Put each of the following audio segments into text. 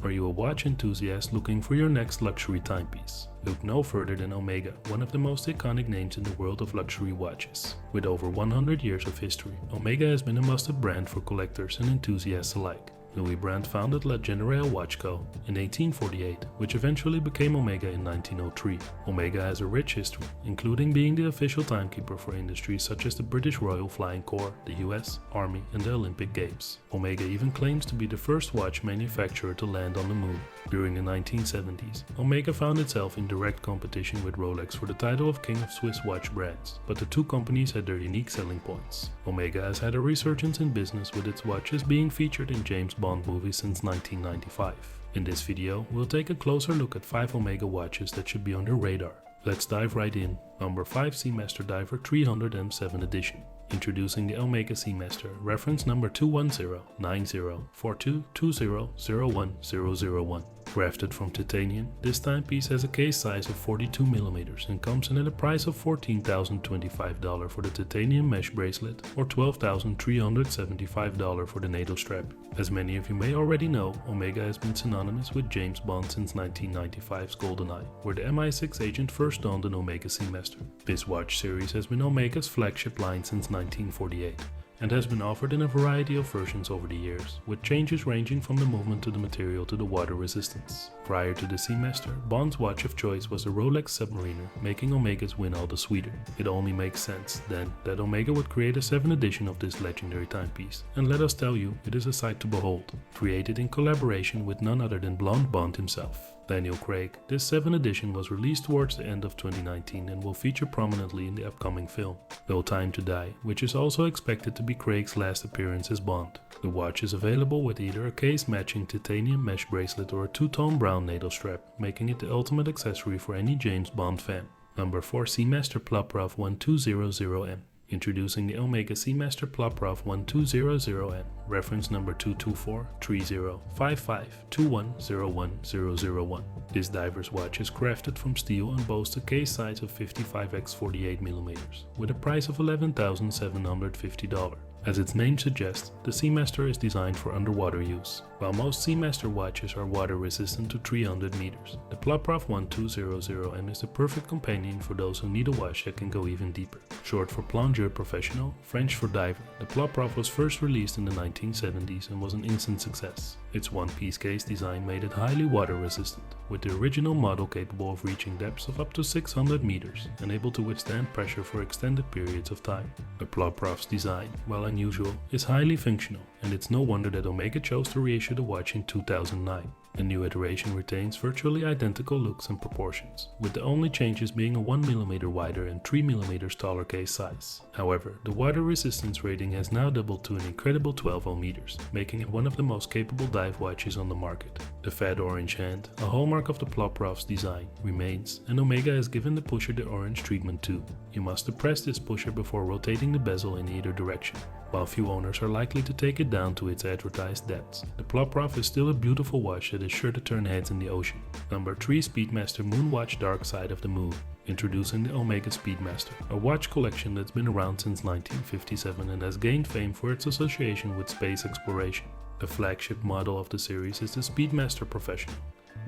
Are you a watch enthusiast looking for your next luxury timepiece? Look no further than Omega, one of the most iconic names in the world of luxury watches. With over 100 years of history, Omega has been a must-have brand for collectors and enthusiasts alike. Louis Brandt founded La Generale Watch Co. in 1848, which eventually became Omega in 1903. Omega has a rich history, including being the official timekeeper for industries such as the British Royal Flying Corps, the US Army, and the Olympic Games. Omega even claims to be the first watch manufacturer to land on the moon. During the 1970s, Omega found itself in direct competition with Rolex for the title of King of Swiss watch brands, but the two companies had their unique selling points. Omega has had a resurgence in business, with its watches being featured in James Bond movies since 1995. In this video, we'll take a closer look at 5 Omega watches that should be on your radar. Let's dive right in. Number 5, Seamaster Diver 300 M7 Edition. Introducing the Omega Seamaster, reference number 210-90-42-20-01001. Crafted from titanium, this timepiece has a case size of 42mm and comes in at a price of $14,025 for the titanium mesh bracelet or $12,375 for the natal strap. As many of you may already know, Omega has been synonymous with James Bond since 1995's GoldenEye, where the MI6 agent first donned an Omega Seamaster. This watch series has been Omega's flagship line since 1948. And has been offered in a variety of versions over the years, with changes ranging from the movement to the material to the water resistance. Prior to the Seamaster, Bond's watch of choice was the Rolex Submariner, making Omega's win all the sweeter. It only makes sense, then, that Omega would create a 7th edition of this legendary timepiece, and let us tell you, it is a sight to behold. Created in collaboration with none other than Blonde Bond himself, Daniel Craig, this 7th edition was released towards the end of 2019 and will feature prominently in the upcoming film, No Time to Die, which is also expected to be Craig's last appearance as Bond. The watch is available with either a case-matching titanium mesh bracelet or a two-tone brown natal strap, making it the ultimate accessory for any James Bond fan. Number 4, Seamaster Plop 1200M. Introducing the Omega Seamaster Plop 1200M, reference number 224-3055-2101-001. This diver's watch is crafted from steel and boasts a case size of 55x48mm, with a price of $11,750. As its name suggests, the Seamaster is designed for underwater use. While most Seamaster watches are water resistant to 300 meters, the Plop 1200M is the perfect companion for those who need a watch that can go even deeper. Short for Plongeur Professional, French for diver, the Plop was first released in the 1970s and was an instant success. Its one-piece case design made it highly water resistant, with the original model capable of reaching depths of up to 600 meters and able to withstand pressure for extended periods of time. The Plop's design, while unusual, is highly functional, and it's no wonder that Omega chose to reissue the watch in 2009. The new iteration retains virtually identical looks and proportions, with the only changes being a 1mm wider and 3mm taller case size. However, the water resistance rating has now doubled to an incredible 12 meters, making it one of the most capable dive watches on the market. The fat orange hand, a hallmark of the Plop's design, remains, and Omega has given the pusher the orange treatment too. You must depress this pusher before rotating the bezel in either direction. While few owners are likely to take it down to its advertised depths, the Plop is still a beautiful watch that is sure to turn heads in the ocean. Number 3, Speedmaster Moonwatch Dark Side of the Moon. Introducing the Omega Speedmaster, a watch collection that's been around since 1957 and has gained fame for its association with space exploration. The flagship model of the series is the Speedmaster Professional,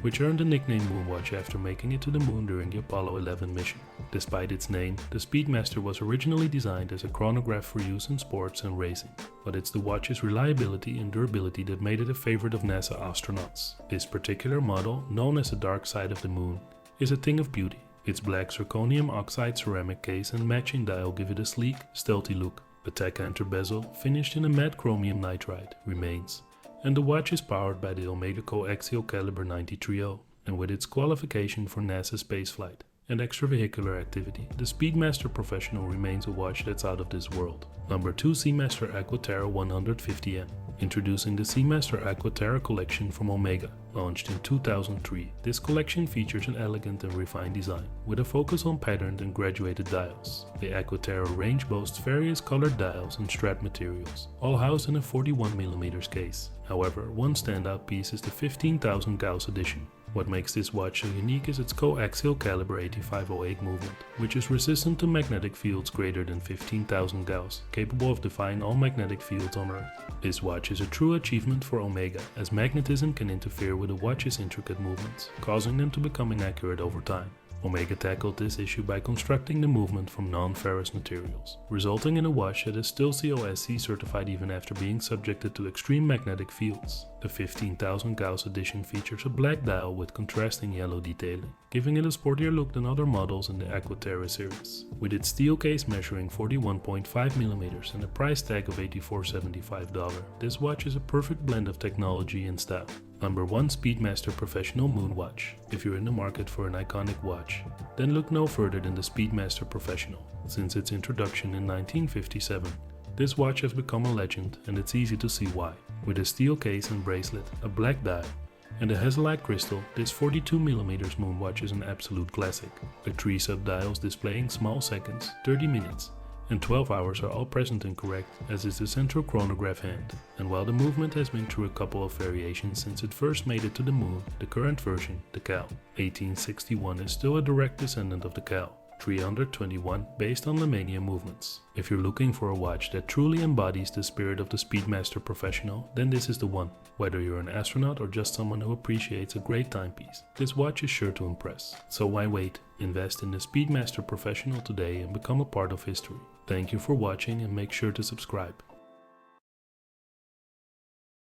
which earned the nickname Moonwatch after making it to the moon during the Apollo 11 mission. Despite its name, the Speedmaster was originally designed as a chronograph for use in sports and racing, but it's the watch's reliability and durability that made it a favorite of NASA astronauts. This particular model, known as the Dark Side of the Moon, is a thing of beauty. Its black zirconium oxide ceramic case and matching dial give it a sleek, stealthy look. The Tech-Enter bezel, finished in a matte chromium nitride, remains, and the watch is powered by the Omega Coaxial Caliber 930, and with its qualification for NASA spaceflight and extravehicular activity, the Speedmaster Professional remains a watch that's out of this world. Number 2, Seamaster Aqua Terra 150M. Introducing the Seamaster Aqua Terra collection from Omega. Launched in 2003, this collection features an elegant and refined design, with a focus on patterned and graduated dials. The Aqua Terra range boasts various colored dials and strap materials, all housed in a 41mm case. However, one standout piece is the 15,000 Gauss edition. What makes this watch so unique is its coaxial caliber 8508 movement, which is resistant to magnetic fields greater than 15,000 Gauss, capable of defying all magnetic fields on Earth. This watch is a true achievement for Omega, as magnetism can interfere with a watch's intricate movements, causing them to become inaccurate over time. Omega tackled this issue by constructing the movement from non-ferrous materials, resulting in a watch that is still COSC certified even after being subjected to extreme magnetic fields. The 15,000 Gauss edition features a black dial with contrasting yellow detailing, giving it a sportier look than other models in the Aqua Terra series. With its steel case measuring 41.5mm and a price tag of $84.75, this watch is a perfect blend of technology and style. Number 1. Speedmaster Professional Moonwatch. If you're in the market for an iconic watch, then look no further than the Speedmaster Professional. Since its introduction in 1957, this watch has become a legend, and it's easy to see why. With a steel case and bracelet, a black dial, and a hazelite crystal, this 42mm Moonwatch is an absolute classic. The 3 sub-dials displaying small seconds, 30 minutes, and 12 hours are all present and correct, as is the central chronograph hand. And while the movement has been through a couple of variations since it first made it to the moon, the current version, the Cal 1861, is still a direct descendant of the Cal 321 based on Lemania movements. If you're looking for a watch that truly embodies the spirit of the Speedmaster Professional, then this is the one. Whether you're an astronaut or just someone who appreciates a great timepiece, this watch is sure to impress. So why wait? Invest in the Speedmaster Professional today and become a part of history. Thank you for watching, and make sure to subscribe.